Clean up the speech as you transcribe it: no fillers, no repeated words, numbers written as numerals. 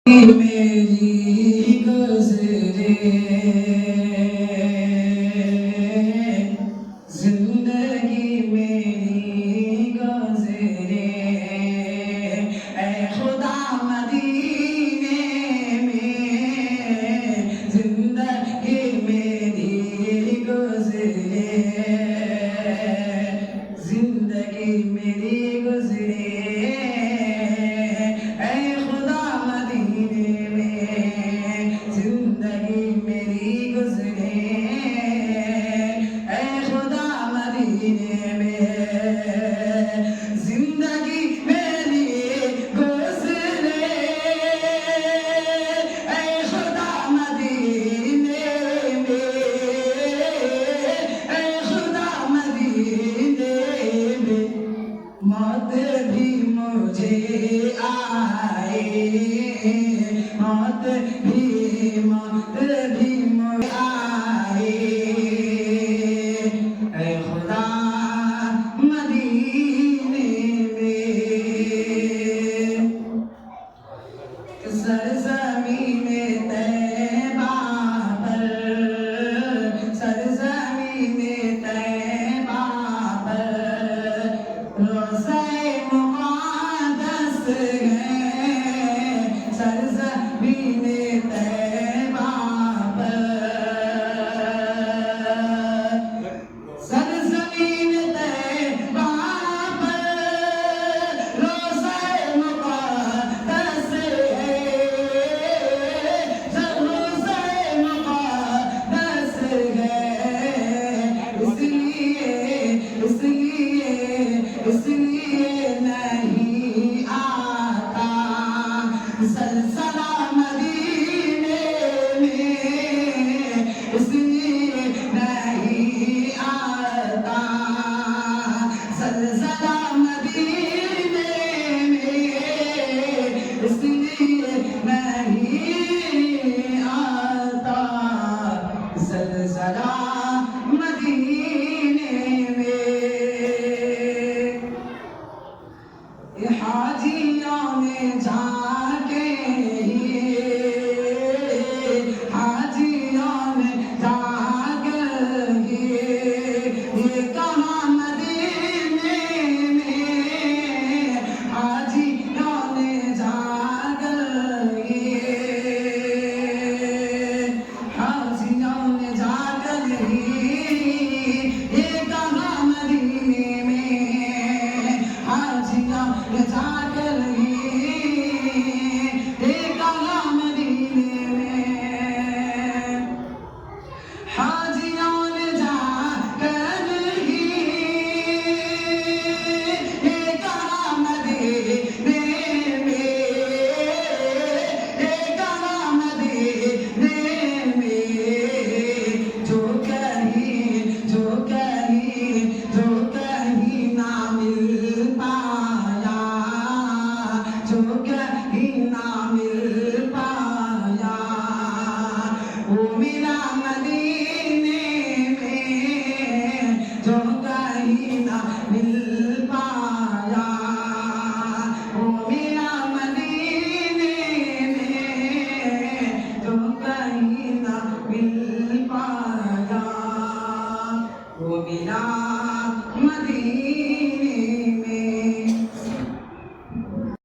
मेरी गुज़रे ज़िंदगी मेरी गुज़रे ऐ खुदा मदीने में ज़िंदगी मेरी गुज़रे ज़िंदगी मेरी गुज़रे जिंदगी मेरी गुज़रे ऐ खुदा मदीने में ऐ खुदा मदीने में मौत भी मुझे आए मौत भी मुझे आए ऐ खुदा सरज़मीने तैबा पर सरज़मीने तैबा पर रोज़े मुक़द्दस है सरज़मीने तैबा पर सरज़मीने तैबा पर रोज़े मुक़द्दस इसलिए नहीं आता सलसला